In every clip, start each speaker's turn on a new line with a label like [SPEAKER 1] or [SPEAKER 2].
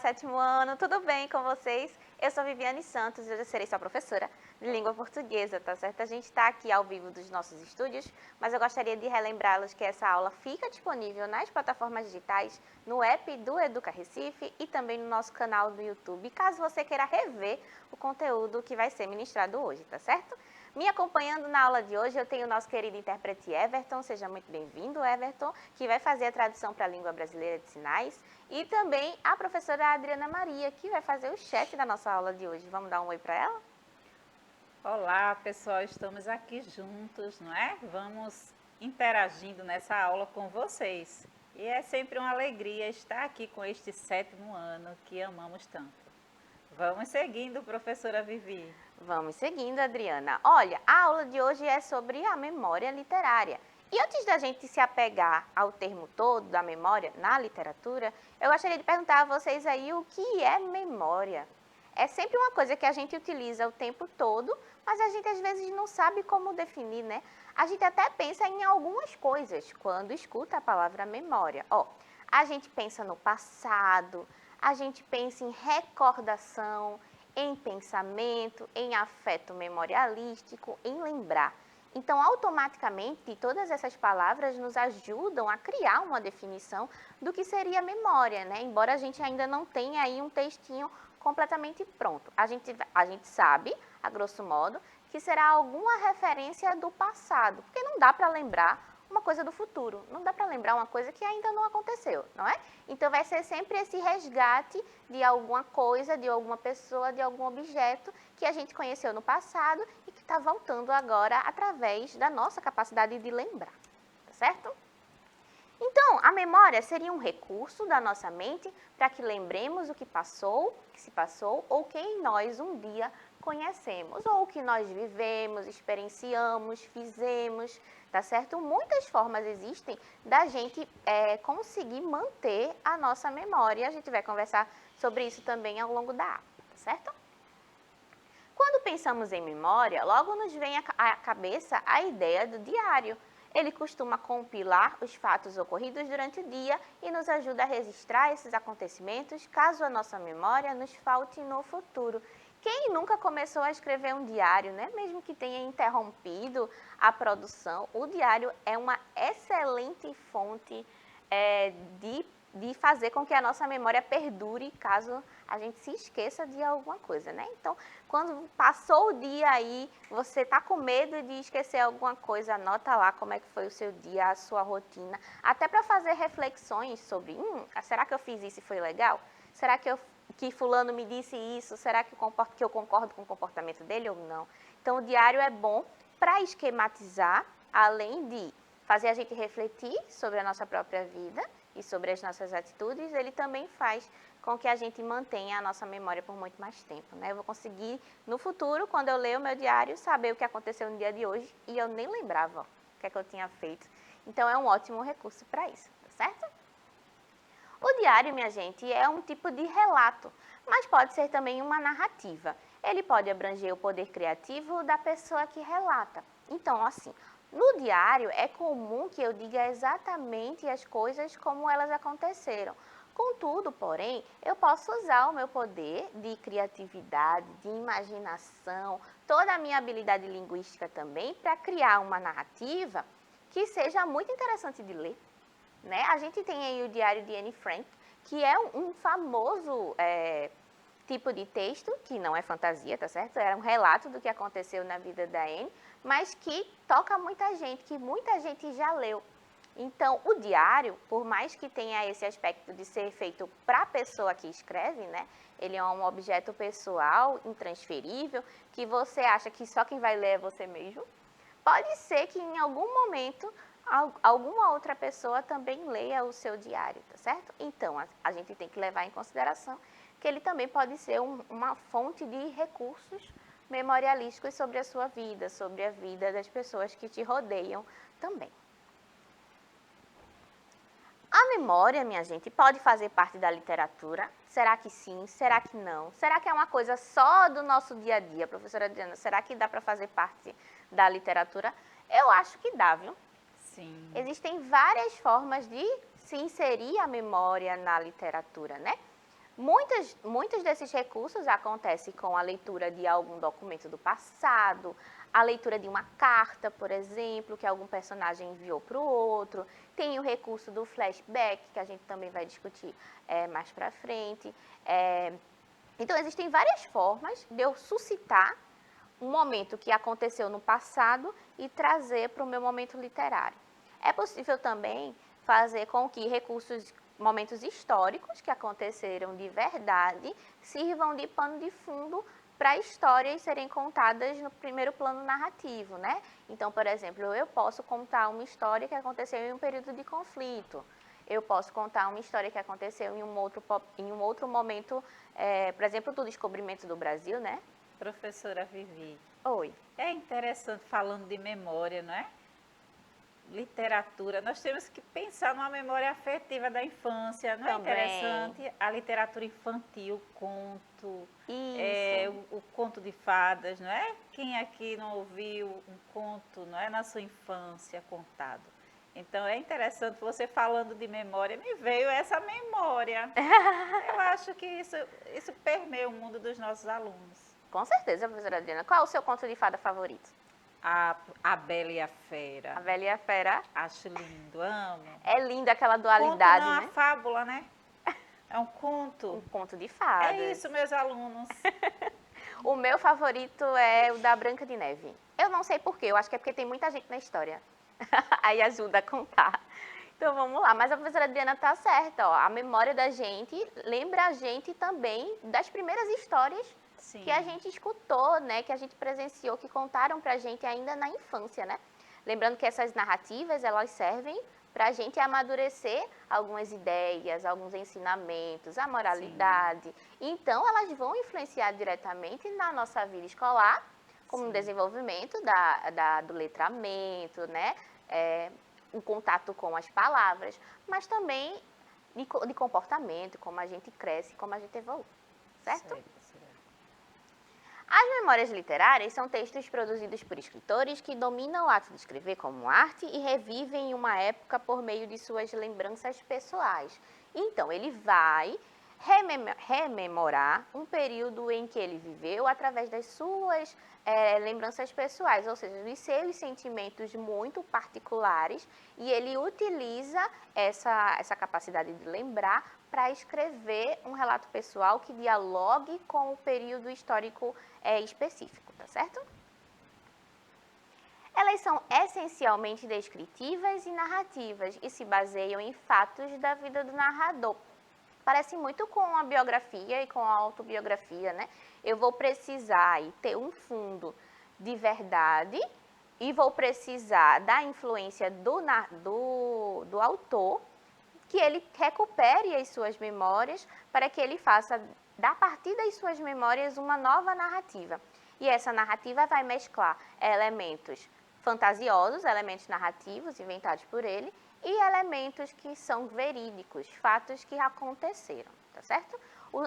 [SPEAKER 1] sétimo ano, tudo bem com vocês? Eu sou Viviane Santos e eu serei sua professora de língua portuguesa, tá certo? A gente está aqui ao vivo dos nossos estúdios, mas eu gostaria de relembrá-los que essa aula fica disponível nas plataformas digitais, no app do Educa Recife e também no nosso canal do YouTube, caso você queira rever o conteúdo que vai ser ministrado hoje, tá certo? Me acompanhando na aula de hoje, eu tenho o nosso querido intérprete Everton, seja muito bem-vindo, Everton, que vai fazer a tradução para a língua brasileira de sinais, e também a professora Adriana Maria, que vai fazer o chat da nossa aula de hoje. Vamos dar um oi para ela?
[SPEAKER 2] Olá, pessoal, estamos aqui juntos, não é? Vamos interagindo nessa aula com vocês. E é sempre uma alegria estar aqui com este sétimo ano que amamos tanto. Vamos seguindo, professora Vivi.
[SPEAKER 1] Vamos seguindo, Adriana. Olha, a aula de hoje é sobre a memória literária. E antes da gente se apegar ao termo todo da memória na literatura, eu gostaria de perguntar a vocês aí o que é memória. É sempre uma coisa que a gente utiliza o tempo todo, mas a gente às vezes não sabe como definir, né? A gente até pensa em algumas coisas quando escuta a palavra memória. Ó, a gente pensa no passado, a gente pensa em recordação, em pensamento, em afeto memorialístico, em lembrar. Então, automaticamente, todas essas palavras nos ajudam a criar uma definição do que seria memória, né? Embora a gente ainda não tenha aí um textinho completamente pronto. A gente sabe, a grosso modo, que será alguma referência do passado, porque não dá para lembrar uma coisa do futuro, não dá para lembrar uma coisa que ainda não aconteceu, não é? Então vai ser sempre esse resgate de alguma coisa, de alguma pessoa, de algum objeto que a gente conheceu no passado e que está voltando agora através da nossa capacidade de lembrar, tá certo? Então, a memória seria um recurso da nossa mente para que lembremos o que passou, que se passou, ou quem nós um dia conhecemos, ou o que nós vivemos, experienciamos, fizemos, tá certo? Muitas formas existem da gente conseguir manter a nossa memória. A gente vai conversar sobre isso também ao longo da aula, tá certo? Quando pensamos em memória, logo nos vem à cabeça a ideia do diário. Ele costuma compilar os fatos ocorridos durante o dia e nos ajuda a registrar esses acontecimentos caso a nossa memória nos falte no futuro. Quem nunca começou a escrever um diário, né? Mesmo que tenha interrompido a produção, o diário é uma excelente fonte de fazer com que a nossa memória perdure caso a gente se esqueça de alguma coisa, né? Então, quando passou o dia aí, você está com medo de esquecer alguma coisa, anota lá como é que foi o seu dia, a sua rotina, até para fazer reflexões sobre, será que eu fiz isso e foi legal? Será que fulano me disse isso? Será que eu concordo com o comportamento dele ou não? Então, o diário é bom para esquematizar, além de fazer a gente refletir sobre a nossa própria vida e sobre as nossas atitudes, ele também faz com que a gente mantenha a nossa memória por muito mais tempo, né? Eu vou conseguir, no futuro, quando eu ler o meu diário, saber o que aconteceu no dia de hoje e eu nem lembrava o que é que eu tinha feito. Então, é um ótimo recurso para isso, tá certo? O diário, minha gente, é um tipo de relato, mas pode ser também uma narrativa. Ele pode abranger o poder criativo da pessoa que relata. Então, assim, no diário é comum que eu diga exatamente as coisas como elas aconteceram. Contudo, porém, eu posso usar o meu poder de criatividade, de imaginação, toda a minha habilidade linguística também para criar uma narrativa que seja muito interessante de ler. Né? A gente tem aí o diário de Anne Frank, que é um famoso tipo de texto, que não é fantasia, tá certo? Era um relato do que aconteceu na vida da Anne, mas que toca muita gente, que muita gente já leu. Então, o diário, por mais que tenha esse aspecto de ser feito para a pessoa que escreve, né? Ele é um objeto pessoal, intransferível, que você acha que só quem vai ler é você mesmo. Pode ser que em algum momento alguma outra pessoa também leia o seu diário, tá certo? Então, a gente tem que levar em consideração que ele também pode ser uma fonte de recursos memorialísticos sobre a sua vida, sobre a vida das pessoas que te rodeiam também. A memória, minha gente, pode fazer parte da literatura? Será que sim? Será que não? Será que é uma coisa só do nosso dia a dia? Professora Adriana, será que dá para fazer parte da literatura? Eu acho que dá, viu?
[SPEAKER 2] Sim.
[SPEAKER 1] Existem várias formas de se inserir a memória na literatura, né? Muitos desses recursos acontecem com a leitura de algum documento do passado, a leitura de uma carta, por exemplo, que algum personagem enviou para o outro. Tem o recurso do flashback, que a gente também vai discutir mais para frente. Então, existem várias formas de eu suscitar um momento que aconteceu no passado e trazer para o meu momento literário. É possível também fazer com que momentos históricos que aconteceram de verdade sirvam de pano de fundo para histórias serem contadas no primeiro plano narrativo, né? Então, por exemplo, eu posso contar uma história que aconteceu em um período de conflito. Eu posso contar uma história que aconteceu em um outro momento, por exemplo, do descobrimento do Brasil, né?
[SPEAKER 2] Professora Vivi,
[SPEAKER 1] Oi.
[SPEAKER 2] é interessante falando de memória, não é? Literatura, nós temos que pensar numa memória afetiva da infância, não é
[SPEAKER 1] Também.
[SPEAKER 2] interessante? A literatura infantil, conto,
[SPEAKER 1] Isso.
[SPEAKER 2] o conto de fadas, não é? Quem aqui não ouviu um conto, não é, na sua infância contado? Então é interessante, você falando de memória, me veio essa memória. Eu acho que isso permeia o mundo dos nossos alunos.
[SPEAKER 1] Com certeza, professora Adriana. Qual é o seu conto de fada favorito?
[SPEAKER 2] A Bela e a Fera.
[SPEAKER 1] A Bela e a Fera.
[SPEAKER 2] Acho lindo, amo.
[SPEAKER 1] É linda aquela
[SPEAKER 2] Conto
[SPEAKER 1] dualidade,
[SPEAKER 2] não é
[SPEAKER 1] né?
[SPEAKER 2] fábula, né? É um
[SPEAKER 1] Um
[SPEAKER 2] conto.
[SPEAKER 1] conto de fadas.
[SPEAKER 2] É isso, meus alunos.
[SPEAKER 1] O meu favorito é o da Branca de Neve. Eu não sei porquê, eu acho que é porque tem muita gente na história. Aí ajuda a contar. Então vamos lá, mas a professora Adriana tá certa, ó. A memória da gente lembra a gente também das primeiras histórias
[SPEAKER 2] Sim.
[SPEAKER 1] que a gente escutou, né? Que a gente presenciou, que contaram pra gente ainda na infância, né? Lembrando que essas narrativas, elas servem para a gente amadurecer algumas ideias, alguns ensinamentos, a moralidade. Sim. Então, elas vão influenciar diretamente na nossa vida escolar, como no desenvolvimento do letramento, né? O contato com as palavras, mas também de comportamento, como a gente cresce, como a gente evolui, certo? As memórias literárias são textos produzidos por escritores que dominam o ato de escrever como arte e revivem uma época por meio de suas lembranças pessoais. Então, ele vai rememorar um período em que ele viveu através das suas lembranças pessoais, ou seja, dos seus sentimentos muito particulares, e ele utiliza essa capacidade de lembrar para escrever um relato pessoal que dialogue com o período histórico específico, tá certo? Elas são essencialmente descritivas e narrativas e se baseiam em fatos da vida do narrador. Parece muito com a biografia e com a autobiografia, né? Eu vou precisar ter um fundo de verdade e vou precisar da influência do autor, que ele recupere as suas memórias para que ele faça, a partir das suas memórias, uma nova narrativa. E essa narrativa vai mesclar elementos fantasiosos, elementos narrativos inventados por ele, e elementos que são verídicos, fatos que aconteceram, tá certo?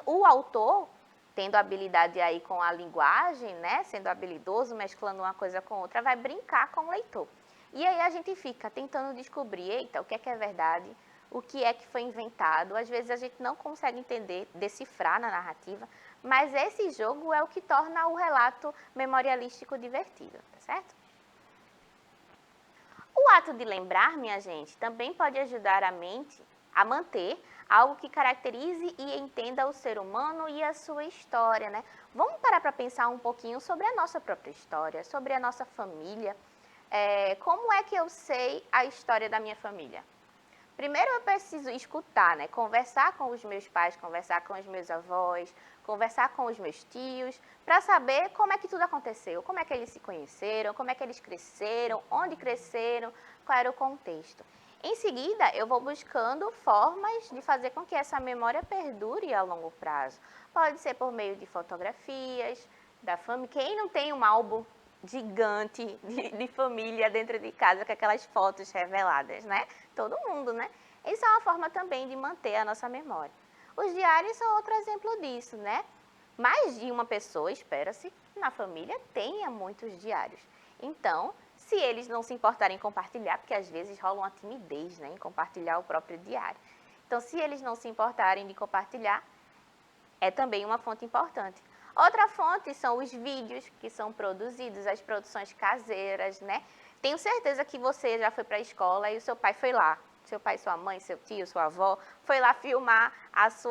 [SPEAKER 1] O autor, tendo habilidade aí com a linguagem, né, sendo habilidoso, mesclando uma coisa com outra, vai brincar com o leitor. E aí a gente fica tentando descobrir, eita, o que é verdade, o que é que foi inventado. Às vezes a gente não consegue entender, decifrar na narrativa, mas esse jogo é o que torna o relato memorialístico divertido, tá certo? O ato de lembrar, minha gente, também pode ajudar a mente a manter algo que caracterize e entenda o ser humano e a sua história, né? Vamos parar para pensar um pouquinho sobre a nossa própria história, sobre a nossa família. Como é que eu sei a história da minha família? Primeiro eu preciso escutar, né? Conversar com os meus pais, conversar com os meus avós, conversar com os meus tios, para saber como é que tudo aconteceu, como é que eles se conheceram, como é que eles cresceram, onde cresceram, qual era o contexto. Em seguida, eu vou buscando formas de fazer com que essa memória perdure a longo prazo. Pode ser por meio de fotografias da família. Quem não tem um álbum gigante de família dentro de casa com aquelas fotos reveladas, né? Todo mundo, né? Isso é uma forma também de manter a nossa memória. Os diários são outro exemplo disso, né? Mais de uma pessoa, espera-se, na família tenha muitos diários. Então, se eles não se importarem em compartilhar, porque às vezes rola uma timidez, né, em compartilhar o próprio diário. Então, se eles não se importarem de compartilhar, é também uma fonte importante. Outra fonte são os vídeos que são produzidos, as produções caseiras, né? Tenho certeza que você já foi para a escola e o seu pai foi lá. Seu pai, sua mãe, seu tio, sua avó, foi lá filmar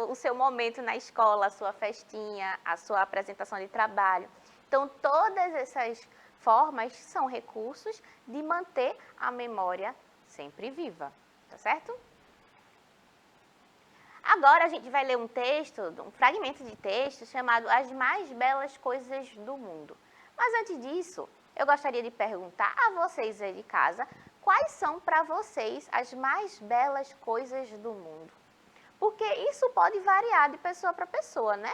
[SPEAKER 1] o seu momento na escola, a sua festinha, a sua apresentação de trabalho. Então, todas essas formas são recursos de manter a memória sempre viva, tá certo? Agora a gente vai ler um texto, um fragmento de texto chamado As Mais Belas Coisas do Mundo. Mas antes disso, eu gostaria de perguntar a vocês aí de casa, quais são para vocês as mais belas coisas do mundo? Porque isso pode variar de pessoa para pessoa, né?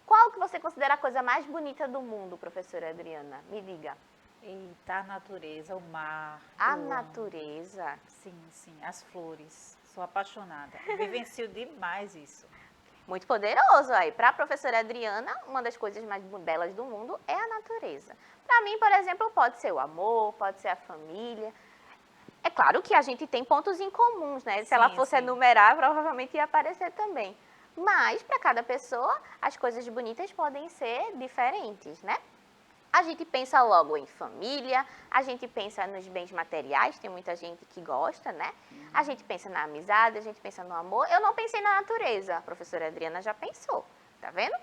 [SPEAKER 1] Qual que você considera a coisa mais bonita do mundo, professora Adriana? Me diga.
[SPEAKER 2] Eita, a natureza, o mar.
[SPEAKER 1] A
[SPEAKER 2] eu amo.
[SPEAKER 1] natureza.
[SPEAKER 2] Sim, as flores. Sou apaixonada. Vivencio demais isso.
[SPEAKER 1] Muito poderoso aí. Para a professora Adriana, uma das coisas mais belas do mundo é a natureza. Para mim, por exemplo, pode ser o amor, pode ser a família. É claro que a gente tem pontos em comuns, né? Se ela fosse enumerar, provavelmente ia aparecer também. Mas, para cada pessoa, as coisas bonitas podem ser diferentes, né? A gente pensa logo em família, a gente pensa nos bens materiais, tem muita gente que gosta, né? A gente pensa na amizade, a gente pensa no amor. Eu não pensei na natureza, a professora Adriana já pensou, tá vendo?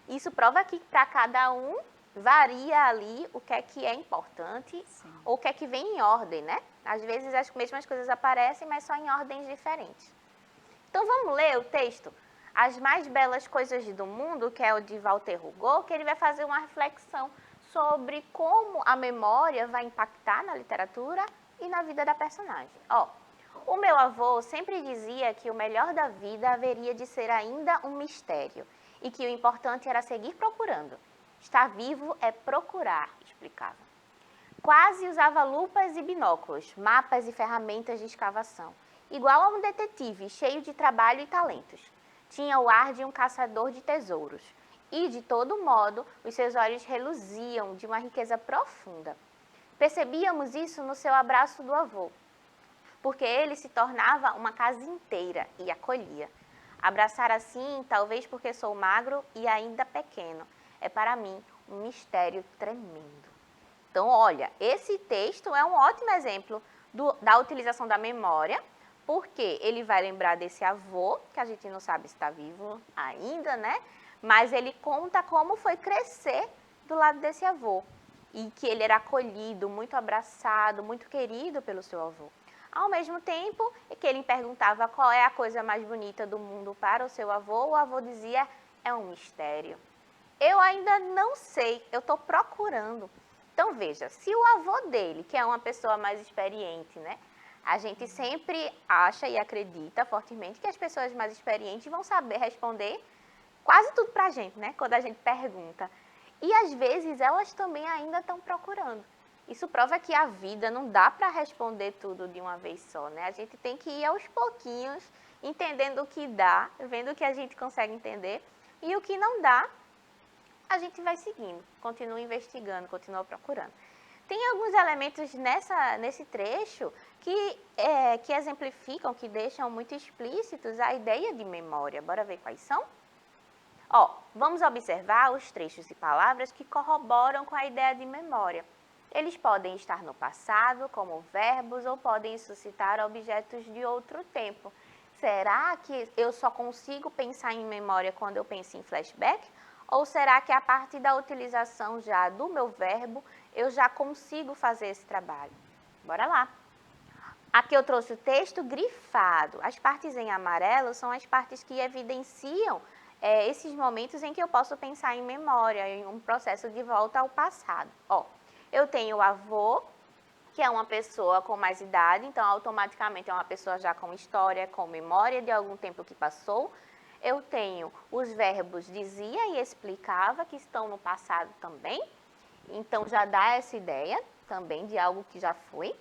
[SPEAKER 1] Isso prova que para cada um varia ali o que é importante ou o que é que vem em ordem, né? Às vezes as mesmas coisas aparecem, mas só em ordens diferentes. Então vamos ler o texto As Mais Belas Coisas do Mundo, que é o de Walter Hugo, que ele vai fazer uma reflexão sobre como a memória vai impactar na literatura e na vida da personagem. O meu avô sempre dizia que o melhor da vida haveria de ser ainda um mistério e que o importante era seguir procurando. Estar vivo é procurar, explicava. Quase usava lupas e binóculos, mapas e ferramentas de escavação, igual a um detetive cheio de trabalho e talentos. Tinha o ar de um caçador de tesouros. E, de todo modo, os seus olhos reluziam de uma riqueza profunda. Percebíamos isso no seu abraço do avô, porque ele se tornava uma casa inteira e acolhia. Abraçar assim, talvez porque sou magro e ainda pequeno, é para mim um mistério tremendo. Então, olha, esse texto é um ótimo exemplo da utilização da memória, porque ele vai lembrar desse avô, que a gente não sabe se está vivo ainda, né? Mas ele conta como foi crescer do lado desse avô e que ele era acolhido, muito abraçado, muito querido pelo seu avô. Ao mesmo tempo que ele perguntava qual é a coisa mais bonita do mundo para o seu avô, o avô dizia, é um mistério. Eu ainda não sei, eu estou procurando. Então veja, se o avô dele, que é uma pessoa mais experiente, né? A gente sempre acha e acredita fortemente que as pessoas mais experientes vão saber responder quase tudo pra gente, né? Quando a gente pergunta. E às vezes elas também ainda estão procurando. Isso prova que a vida não dá para responder tudo de uma vez só, né? A gente tem que ir aos pouquinhos, entendendo o que dá, vendo o que a gente consegue entender. E o que não dá, a gente vai seguindo, continua investigando, continua procurando. Tem alguns elementos nesse trecho que exemplificam, que deixam muito explícitos a ideia de memória. Bora ver quais são? Vamos observar os trechos e palavras que corroboram com a ideia de memória. Eles podem estar no passado, como verbos, ou podem suscitar objetos de outro tempo. Será que eu só consigo pensar em memória quando eu penso em flashback? Ou será que a partir da utilização já do meu verbo, eu já consigo fazer esse trabalho? Bora lá! Aqui eu trouxe o texto grifado. As partes em amarelo são as partes que evidenciam esses momentos em que eu posso pensar em memória, em um processo de volta ao passado. Eu tenho o avô, que é uma pessoa com mais idade, então automaticamente é uma pessoa já com história, com memória de algum tempo que passou. Eu tenho os verbos dizia e explicava, que estão no passado também, então já dá essa ideia também de algo que já foi.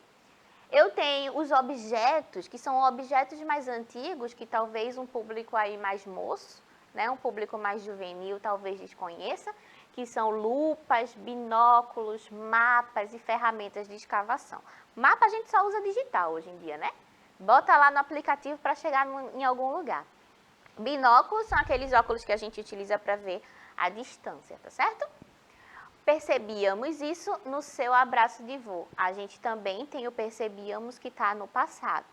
[SPEAKER 1] Eu tenho os objetos, que são objetos mais antigos, que talvez um público aí mais moço, né, um público mais juvenil talvez desconheça, que são lupas, binóculos, mapas e ferramentas de escavação. Mapa a gente só usa digital hoje em dia, né? Bota lá no aplicativo para chegar em algum lugar. Binóculos são aqueles óculos que a gente utiliza para ver a distância, tá certo? Percebíamos isso no seu abraço de vô. A gente também tem o percebíamos que está no passado.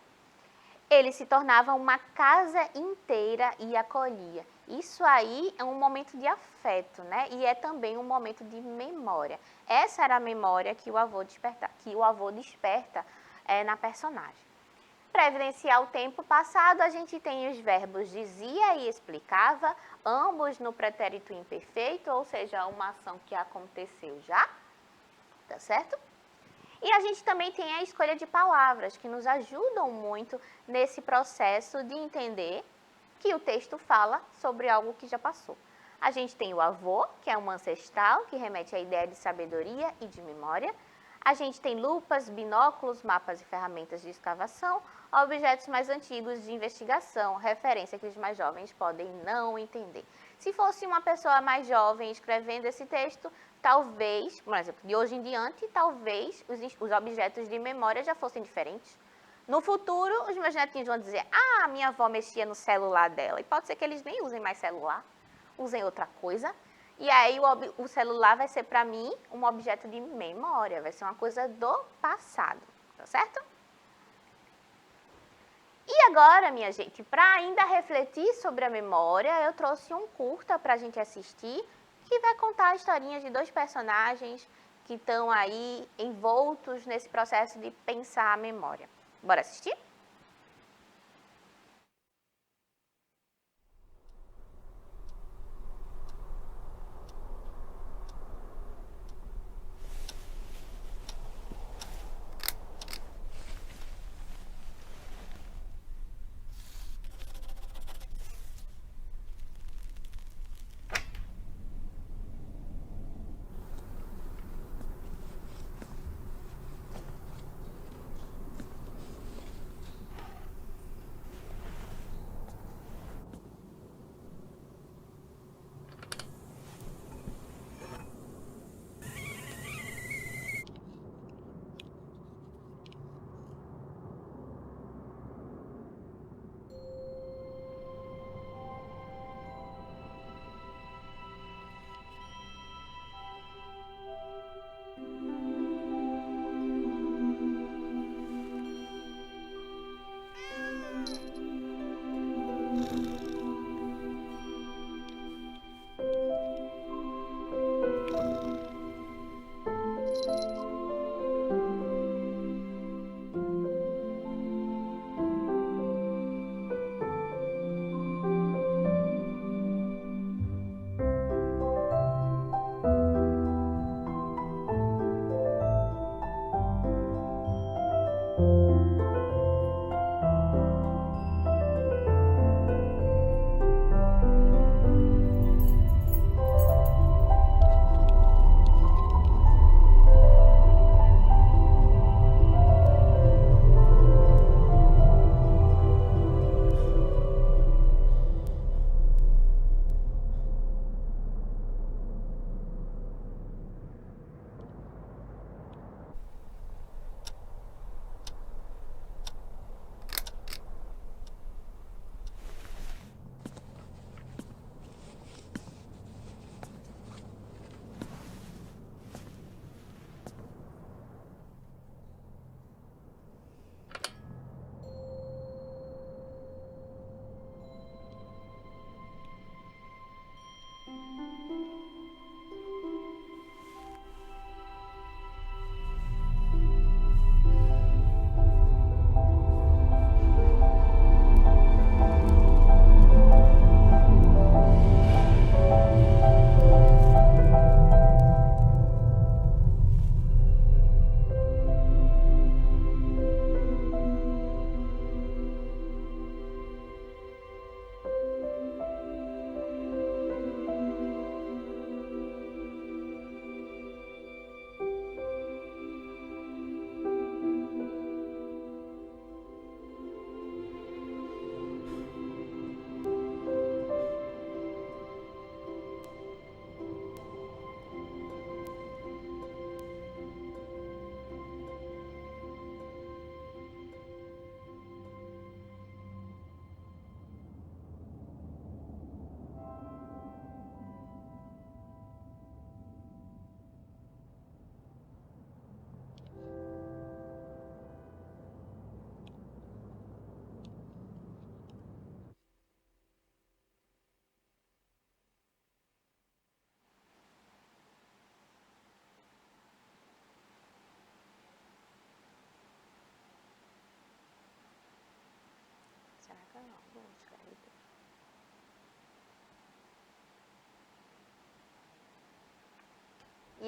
[SPEAKER 1] Ele se tornava uma casa inteira e acolhia. Isso aí é um momento de afeto, né? E é também um momento de memória. Essa era a memória que o avô desperta na personagem. Para evidenciar o tempo passado, a gente tem os verbos dizia e explicava, ambos no pretérito imperfeito, ou seja, uma ação que aconteceu já, tá certo? E a gente também tem a escolha de palavras, que nos ajudam muito nesse processo de entender que o texto fala sobre algo que já passou. A gente tem o avô, que é um ancestral, que remete à ideia de sabedoria e de memória. A gente tem lupas, binóculos, mapas e ferramentas de escavação, objetos mais antigos de investigação, referência que os mais jovens podem não entender. Se fosse uma pessoa mais jovem escrevendo esse texto, talvez, por exemplo, de hoje em diante, talvez os objetos de memória já fossem diferentes. No futuro, os meus netinhos vão dizer, minha avó mexia no celular dela. E pode ser que eles nem usem mais celular, usem outra coisa. E aí o celular vai ser para mim um objeto de memória, vai ser uma coisa do passado, tá certo? E agora, minha gente, para ainda refletir sobre a memória, eu trouxe um curta para a gente assistir, que vai contar a historinha de dois personagens que estão aí envoltos nesse processo de pensar a memória. Bora assistir?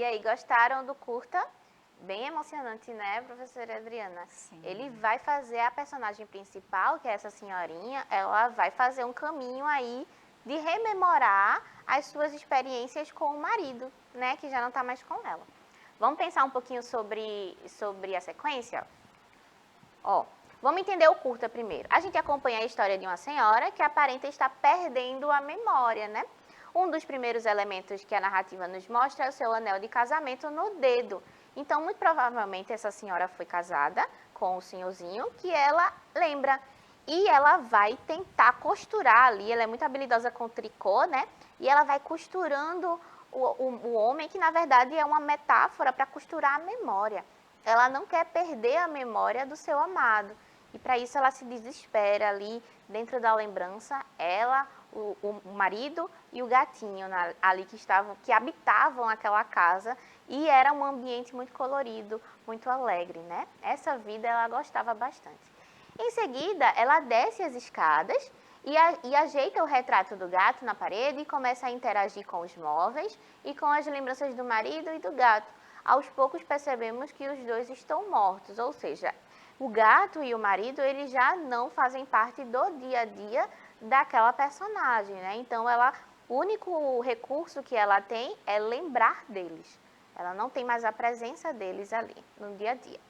[SPEAKER 1] E aí, gostaram do curta? Bem emocionante, né, professora Adriana?
[SPEAKER 2] Sim.
[SPEAKER 1] Ele vai fazer a personagem principal, que é essa senhorinha, ela vai fazer um caminho aí de rememorar as suas experiências com o marido, né, que já não está mais com ela. Vamos pensar um pouquinho sobre a sequência? Ó, vamos entender o curta primeiro. A gente acompanha a história de uma senhora que aparenta estar perdendo a memória, né? Um dos primeiros elementos que a narrativa nos mostra é o seu anel de casamento no dedo. Então, muito provavelmente, essa senhora foi casada com o senhorzinho que ela lembra. E ela vai tentar costurar ali, ela é muito habilidosa com tricô, né? E ela vai costurando o homem, que na verdade é uma metáfora para costurar a memória. Ela não quer perder a memória do seu amado. E para isso ela se desespera ali dentro da lembrança, ela, o marido e o gatinho ali que habitavam aquela casa, e era um ambiente muito colorido, muito alegre, né? Essa vida ela gostava bastante. Em seguida, ela desce as escadas e ajeita o retrato do gato na parede e começa a interagir com os móveis e com as lembranças do marido e do gato. Aos poucos percebemos que os dois estão mortos, ou seja, o gato e o marido, eles já não fazem parte do dia a dia daquela personagem, né? Então, o único recurso que ela tem é lembrar deles. Ela não tem mais a presença deles ali no dia a dia.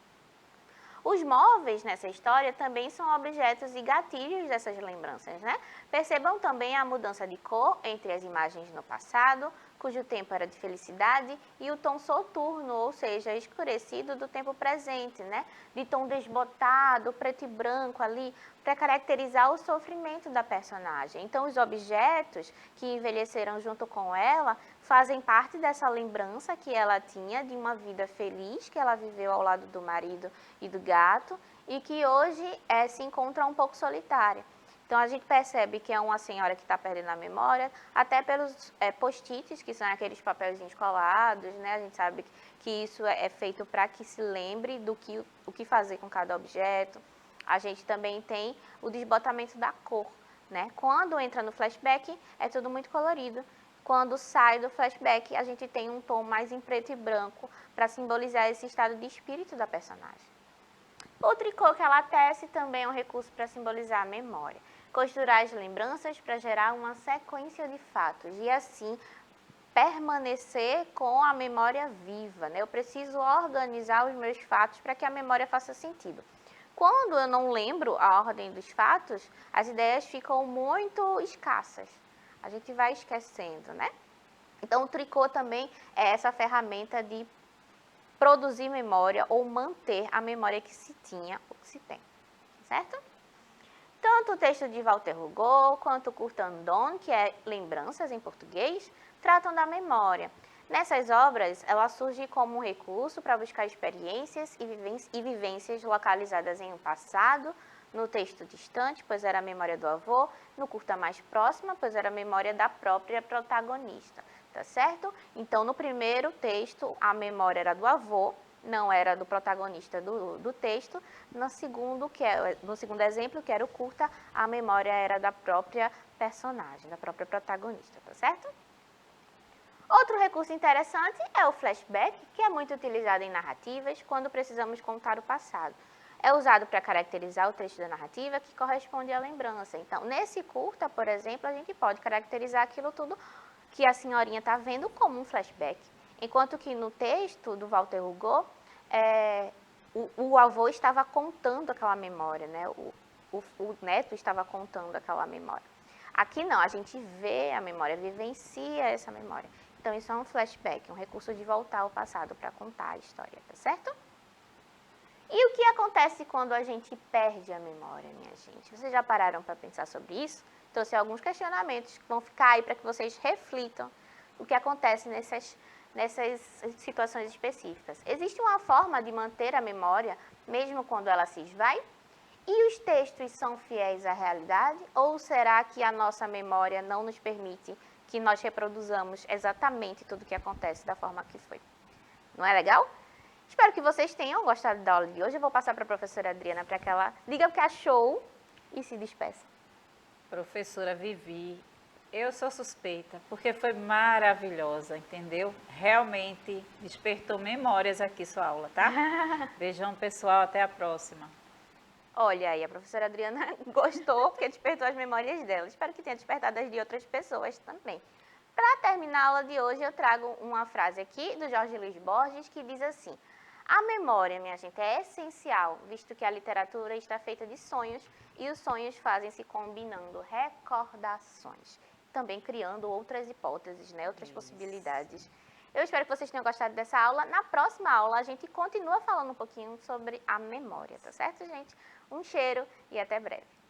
[SPEAKER 1] Os móveis nessa história também são objetos e gatilhos dessas lembranças, né? Percebam também a mudança de cor entre as imagens no passado, cujo tempo era de felicidade, e o tom soturno, ou seja, escurecido do tempo presente, né? De tom desbotado, preto e branco ali, para caracterizar o sofrimento da personagem. Então, os objetos que envelheceram junto com ela fazem parte dessa lembrança que ela tinha de uma vida feliz que ela viveu ao lado do marido e do gato e que hoje se encontra um pouco solitária. Então, a gente percebe que é uma senhora que está perdendo a memória, até pelos post-its, que são aqueles papelzinhos colados, né? A gente sabe que isso é feito para que se lembre o que fazer com cada objeto. A gente também tem o desbotamento da cor, né? Quando entra no flashback, é tudo muito colorido. Quando sai do flashback, a gente tem um tom mais em preto e branco para simbolizar esse estado de espírito da personagem. O tricô que ela tece também é um recurso para simbolizar a memória. Costurar as lembranças para gerar uma sequência de fatos e assim permanecer com a memória viva, né? Eu preciso organizar os meus fatos para que a memória faça sentido. Quando eu não lembro a ordem dos fatos, as ideias ficam muito escassas. A gente vai esquecendo, né? Então, o tricô também é essa ferramenta de produzir memória ou manter a memória que se tinha ou que se tem, certo? Tanto o texto de Walter Hugo quanto o curta Andon, que é Lembranças em português, tratam da memória. Nessas obras, ela surge como um recurso para buscar experiências e vivências localizadas em um passado, no texto distante, pois era a memória do avô, no curta mais próxima, pois era a memória da própria protagonista, tá certo? Então, no primeiro texto, a memória era do avô, não era do protagonista do texto. No segundo exemplo, que era o curta, a memória era da própria personagem, da própria protagonista, tá certo? Outro recurso interessante é o flashback, que é muito utilizado em narrativas quando precisamos contar o passado. É usado para caracterizar o trecho da narrativa que corresponde à lembrança. Então, nesse curta, por exemplo, a gente pode caracterizar aquilo tudo que a senhorinha está vendo como um flashback. Enquanto que no texto do Walter Hugo, o avô estava contando aquela memória, né? O neto estava contando aquela memória. Aqui não, a gente vê a memória, vivencia essa memória. Então, isso é um flashback, um recurso de voltar ao passado para contar a história, tá certo? E o que acontece quando a gente perde a memória, minha gente? Vocês já pararam para pensar sobre isso? Trouxe alguns questionamentos que vão ficar aí para que vocês reflitam o que acontece nessas situações específicas. Existe uma forma de manter a memória, mesmo quando ela se esvai? E os textos são fiéis à realidade? Ou será que a nossa memória não nos permite que nós reproduzamos exatamente tudo o que acontece da forma que foi? Não é legal? Espero que vocês tenham gostado da aula de hoje. Eu vou passar para a professora Adriana para que ela diga o que achou e se despeça.
[SPEAKER 2] Professora Vivi, Eu sou suspeita, porque foi maravilhosa, entendeu? Realmente despertou memórias aqui sua aula, tá? Beijão, pessoal, até a próxima.
[SPEAKER 1] Olha aí, a professora Adriana gostou porque despertou as memórias dela. Espero que tenha despertado as de outras pessoas também. Para terminar a aula de hoje, eu trago uma frase aqui do Jorge Luiz Borges que diz assim: a memória, minha gente, é essencial, visto que a literatura está feita de sonhos e os sonhos fazem-se combinando recordações, também criando outras hipóteses, né, outras possibilidades. Eu espero que vocês tenham gostado dessa aula. Na próxima aula, a gente continua falando um pouquinho sobre a memória, tá certo, gente? Um cheiro e até breve.